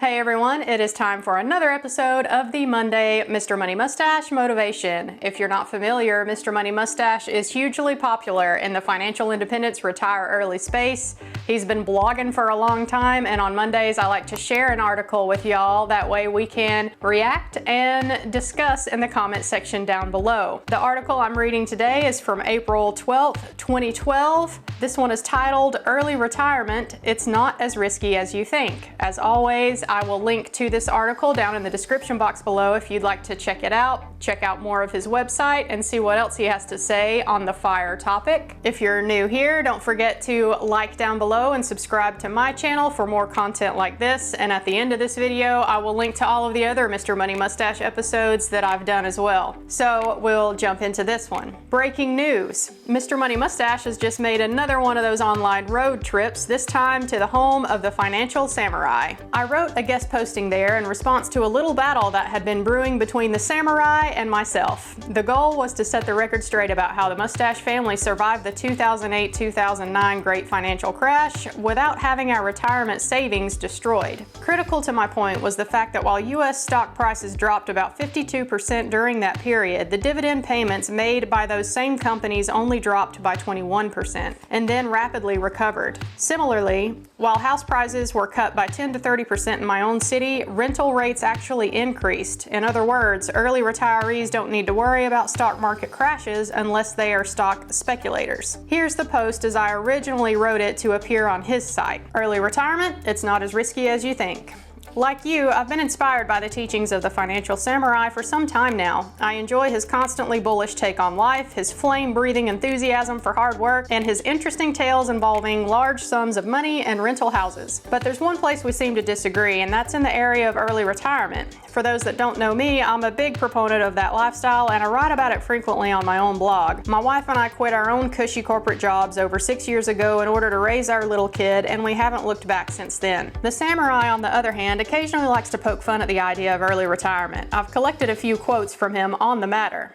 Hey everyone, it is time for another episode of the Monday Mr. Money Mustache Motivation. If you're not familiar, Mr. Money Mustache is hugely popular in the financial independence retire early space. He's been blogging for a long time, and on Mondays I like to share an article with y'all. That way we can react and discuss in the comment section down below. The article I'm reading today is from April 12th, 2012. This one is titled Early Retirement, It's Not as Risky as You Think. As always, I will link to this article down in the description box below if you'd like to check it out. Check out more of his website and see what else he has to say on the FIRE topic. If you're new here, don't forget to like down below and subscribe to my channel for more content like this. And at the end of this video, I will link to all of the other Mr. Money Mustache episodes that I've done as well. So we'll jump into this one. Breaking news. Mr. Money Mustache has just made another one of those online road trips, this time to the home of the financial samurai. I wrote a guest posting there in response to a little battle that had been brewing between the samurai and myself. The goal was to set the record straight about how the Mustache family survived the 2008-2009 great financial crash without having our retirement savings destroyed. Critical to my point was the fact that while U.S. stock prices dropped about 52% during that period, the dividend payments made by those same companies only dropped by 21% and then rapidly recovered. Similarly, while house prices were cut by 10 to 30% in my own city, rental rates actually increased. In other words, early retirees don't need to worry about stock market crashes unless they are stock speculators. Here's the post as I originally wrote it to appear on his site. Early retirement, it's not as risky as you think. Like you, I've been inspired by the teachings of the financial samurai for some time now. I enjoy his constantly bullish take on life, his flame-breathing enthusiasm for hard work, and his interesting tales involving large sums of money and rental houses. But there's one place we seem to disagree, and that's in the area of early retirement. For those that don't know me, I'm a big proponent of that lifestyle, and I write about it frequently on my own blog. My wife and I quit our own cushy corporate jobs over 6 years ago in order to raise our little kid, and we haven't looked back since then. The samurai, on the other hand, occasionally likes to poke fun at the idea of early retirement. I've collected a few quotes from him on the matter.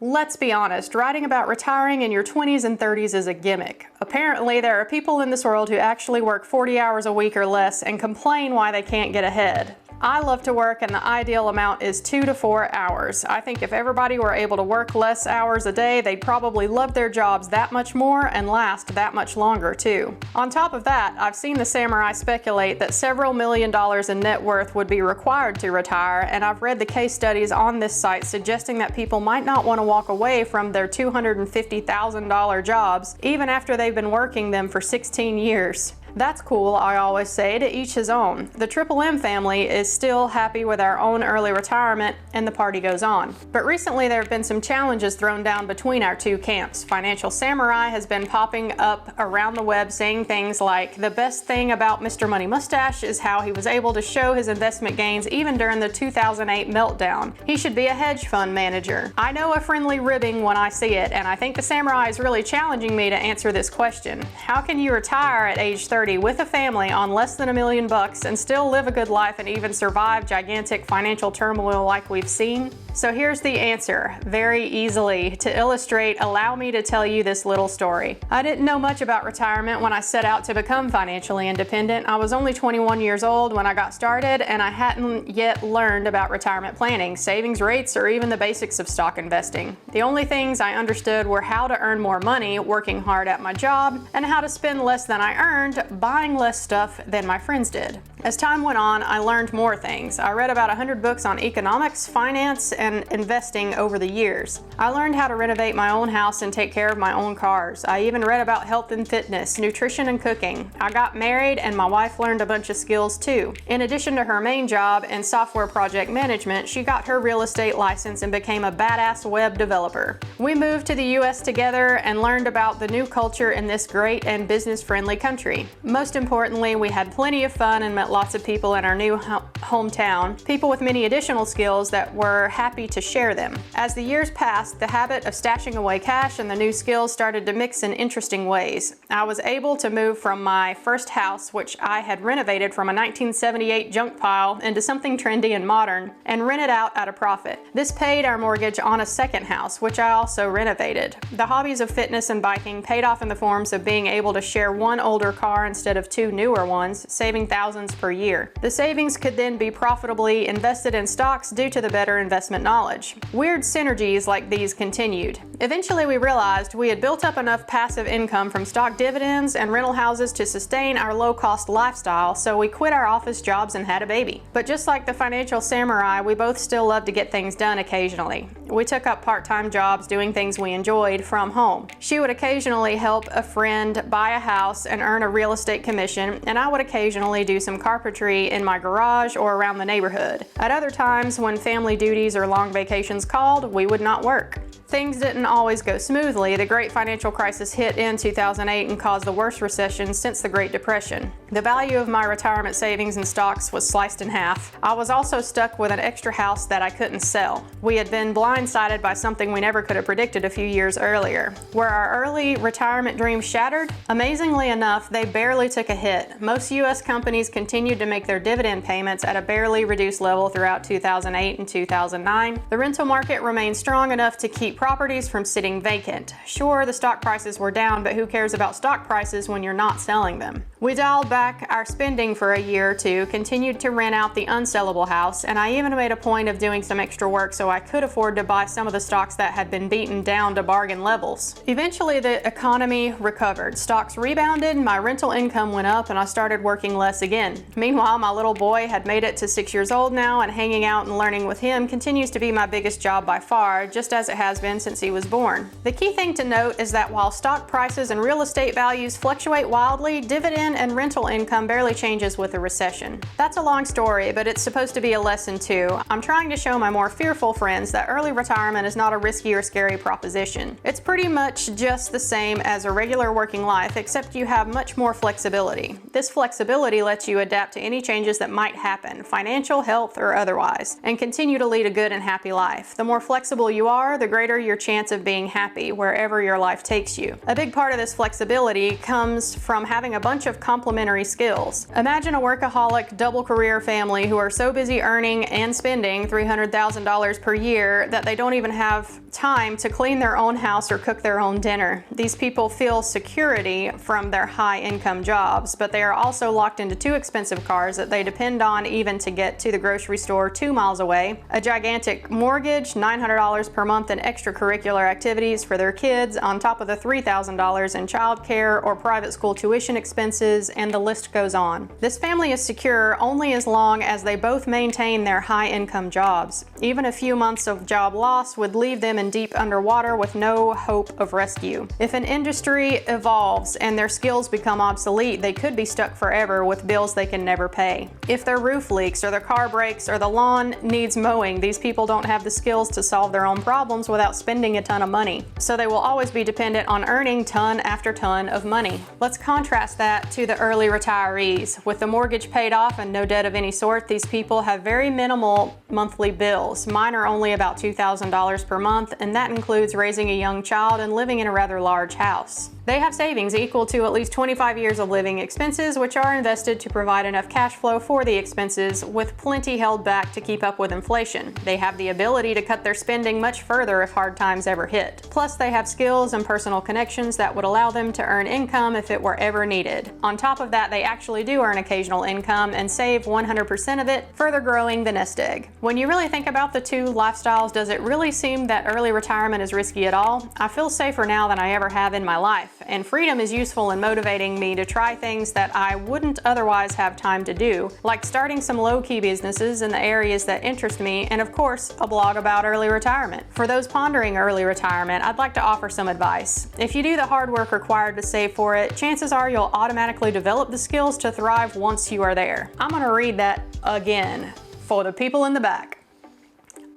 Let's be honest, writing about retiring in your 20s and 30s is a gimmick. Apparently, there are people in this world who actually work 40 hours a week or less and complain why they can't get ahead. I love to work, and the ideal amount is 2 to 4 hours. I think if everybody were able to work less hours a day, they'd probably love their jobs that much more and last that much longer too. On top of that, I've seen the samurai speculate that several $1 million in net worth would be required to retire, and I've read the case studies on this site suggesting that people might not want to walk away from their $250,000 jobs even after they've been working them for 16 years. That's cool, I always say, to each his own. The MFUMB family is still happy with our own early retirement, and the party goes on. But recently there have been some challenges thrown down between our two camps. Financial Samurai has been popping up around the web saying things like, the best thing about Mr. Money Mustache is how he was able to show his investment gains even during the 2008 meltdown. He should be a hedge fund manager. I know a friendly ribbing when I see it, and I think the Samurai is really challenging me to answer this question. How can you retire at age 30 with a family on less than $1 million and still live a good life and even survive gigantic financial turmoil like we've seen? So here's the answer, very easily. To illustrate, allow me to tell you this little story. I didn't know much about retirement when I set out to become financially independent. I was only 21 years old when I got started, and I hadn't yet learned about retirement planning, savings rates, or even the basics of stock investing. The only things I understood were how to earn more money working hard at my job, and how to spend less than I earned buying less stuff than my friends did. As time went on, I learned more things. I read about 100 books on economics, finance, and investing over the years. I learned how to renovate my own house and take care of my own cars. I even read about health and fitness, nutrition, and cooking. I got married, and my wife learned a bunch of skills too. In addition to her main job in software project management, she got her real estate license and became a badass web developer. We moved to the US together and learned about the new culture in this great and business-friendly country. Most importantly, we had plenty of fun and met lots of people in our new hometown, people with many additional skills that were happy to share them. As the years passed, the habit of stashing away cash and the new skills started to mix in interesting ways. I was able to move from my first house, which I had renovated from a 1978 junk pile, into something trendy and modern, and rent it out at a profit. This paid our mortgage on a second house, which I also renovated. The hobbies of fitness and biking paid off in the forms of being able to share one older car instead of 2 newer ones, saving thousands per year. The savings could then be profitably invested in stocks due to the better investment knowledge. Weird synergies like these continued. Eventually we realized we had built up enough passive income from stock dividends and rental houses to sustain our low-cost lifestyle, so we quit our office jobs and had a baby. But just like the financial samurai, we both still love to get things done occasionally. We took up part-time jobs doing things we enjoyed from home. She would occasionally help a friend buy a house and earn a real estate commission, and I would occasionally do some carpentry in my garage or around the neighborhood. At other times, when family duties or long vacations called, we would not work. Things didn't always go smoothly. The great financial crisis hit in 2008 and caused the worst recession since the Great Depression. The value of my retirement savings and stocks was sliced in half. I was also stuck with an extra house that I couldn't sell. We had been blindsided by something we never could have predicted a few years earlier. Were our early retirement dreams shattered? Amazingly enough, they barely took a hit. Most U.S. companies continued to make their dividend payments at a barely reduced level throughout 2008 and 2009. The rental market remained strong enough to keep properties from sitting vacant. Sure, the stock prices were down, but who cares about stock prices when you're not selling them? We dialed back our spending for a year or two, continued to rent out the unsellable house, and I even made a point of doing some extra work so I could afford to buy some of the stocks that had been beaten down to bargain levels. Eventually, the economy recovered. Stocks rebounded, my rental income went up, and I started working less again. Meanwhile, my little boy had made it to 6 years old now, and hanging out and learning with him continues to be my biggest job by far, just as it has been since he was born. The key thing to note is that while stock prices and real estate values fluctuate wildly, dividend and rental income barely changes with a recession. That's a long story, but it's supposed to be a lesson too. I'm trying to show my more fearful friends that early retirement is not a risky or scary proposition. It's pretty much just the same as a regular working life, except you have much more flexibility. This flexibility lets you adapt to any changes that might happen, financial, health, or otherwise, and continue to lead a good and happy life. The more flexible you are, the greater your chance of being happy wherever your life takes you. A big part of this flexibility comes from having a bunch of complementary skills. Imagine a workaholic double career family who are so busy earning and spending $300,000 per year that they don't even have time to clean their own house or cook their own dinner. These people feel security from their high income jobs, but they are also locked into 2 expensive cars that they depend on even to get to the grocery store 2 miles away, a gigantic mortgage, $900 per month in extracurricular activities for their kids, on top of the $3,000 in childcare or private school tuition expenses, and the list goes on. This family is secure only as long as they both maintain their high income jobs. Even a few months of job loss would leave them in deep underwater with no hope of rescue. If an industry evolves and their skills become obsolete, they could be stuck forever with bills they can never pay. If their roof leaks or their car breaks or the lawn needs mowing, these people don't have the skills to solve their own problems without spending a ton of money. So they will always be dependent on earning ton after ton of money. Let's contrast that to the early retirees. With the mortgage paid off and no debt of any sort, these people have very minimal monthly bills. Mine are only about $2,000 per month, and that includes raising a young child and living in a rather large house. They have savings equal to at least 25 years of living expenses, which are invested to provide enough cash flow for the expenses, with plenty held back to keep up with inflation. They have the ability to cut their spending much further if hard times ever hit. Plus, they have skills and personal connections that would allow them to earn income if it were ever needed. On top of that, they actually do earn occasional income and save 100% of it, further growing the nest egg. When you really think about the two lifestyles, does it really seem that early retirement is risky at all? I feel safer now than I ever have in my life, and freedom is useful in motivating me to try things that I wouldn't otherwise have time to do, like starting some low-key businesses in the areas that interest me, and of course, a blog about early retirement. For those pondering early retirement, I'd like to offer some advice. If you do the hard work required to save for it, chances are you'll automatically develop the skills to thrive once you are there. I'm gonna read that again for the people in the back.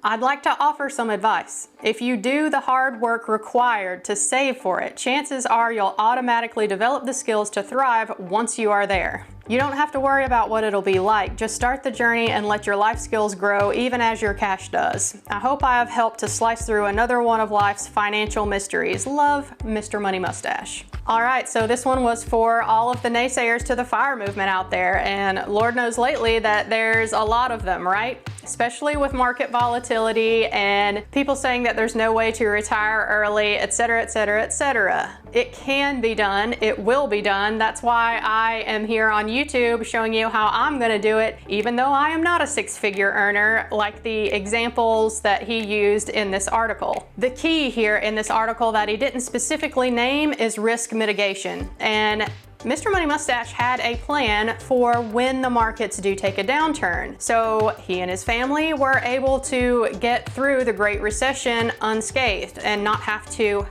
I'd like to offer some advice. If you do the hard work required to save for it, chances are you'll automatically develop the skills to thrive once you are there. You don't have to worry about what it'll be like. Just start the journey and let your life skills grow even as your cash does. I hope I have helped to slice through another one of life's financial mysteries. Love, Mr. Money Mustache. All right, so this one was for all of the naysayers to the FIRE movement out there, and Lord knows lately that there's a lot of them, right? especially with market volatility and people saying that there's no way to retire early, etc., etc., etc. It can be done. It will be done. That's why I am here on YouTube showing you how I'm going to do it, even though I am not a six-figure earner like the examples that he used in this article. The key here in this article that he didn't specifically name is risk mitigation. And Mr. Money Mustache had a plan for when the markets do take a downturn. So he and his family were able to get through the Great Recession unscathed and not have to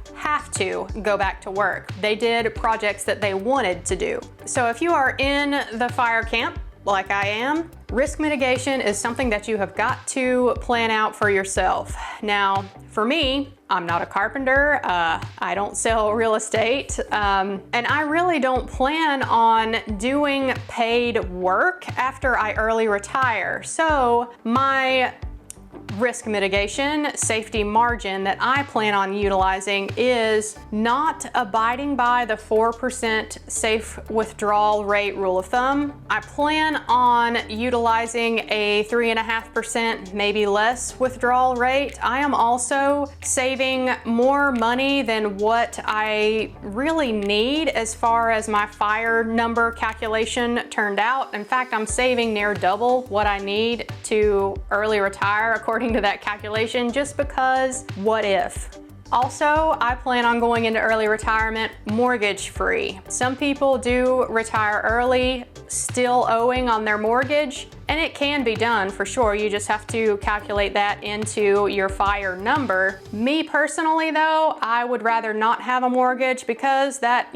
go back to work. They did projects that they wanted to do. So if you are in the FIRE camp, like I am, risk mitigation is something that you have got to plan out for yourself. Now, for me, I'm not a carpenter, I don't sell real estate, and I really don't plan on doing paid work after I early retire. So my risk mitigation safety margin that I plan on utilizing is not abiding by the 4% safe withdrawal rate rule of thumb. I plan on utilizing a 3.5%, maybe less withdrawal rate. I am also saving more money than what I really need as far as my FIRE number calculation turned out. In fact, I'm saving near double what I need to early retire according to that calculation, just because what if? Also, I plan on going into early retirement mortgage free. Some people do retire early still owing on their mortgage, and it can be done for sure. You just have to calculate that into your FIRE number. Me personally though, I would rather not have a mortgage because that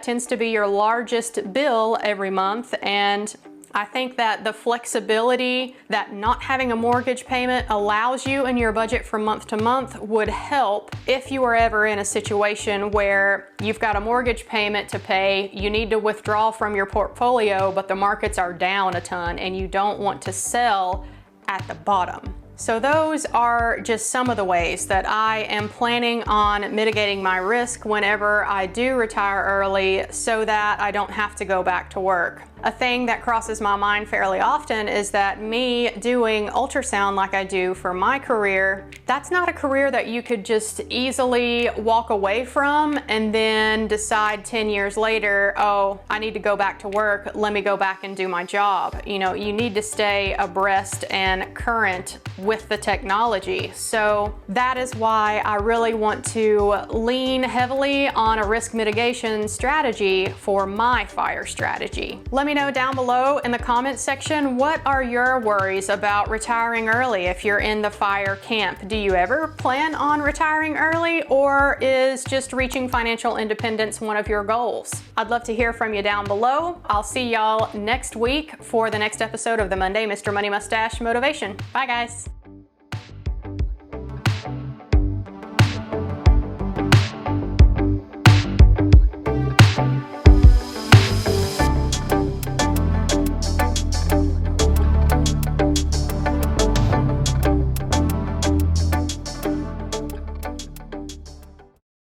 tends to be your largest bill every month, and I think that the flexibility that not having a mortgage payment allows you in your budget from month to month would help if you are ever in a situation where you've got a mortgage payment to pay, you need to withdraw from your portfolio, but the markets are down a ton and you don't want to sell at the bottom. So those are just some of the ways that I am planning on mitigating my risk whenever I do retire early so that I don't have to go back to work. A thing that crosses my mind fairly often is that me doing ultrasound like I do for my career, that's not a career that you could just easily walk away from and then decide 10 years later, oh, I need to go back to work, let me go back and do my job. You know, you need to stay abreast and current with the technology. So that is why I really want to lean heavily on a risk mitigation strategy for my FIRE strategy. Let me know down below in the comments section, what are your worries about retiring early if you're in the FIRE camp? Do you ever plan on retiring early, or is just reaching financial independence one of your goals? I'd love to hear from you down below. I'll see y'all next week for the next episode of the Monday Mr. Money Mustache Motivation. Bye guys.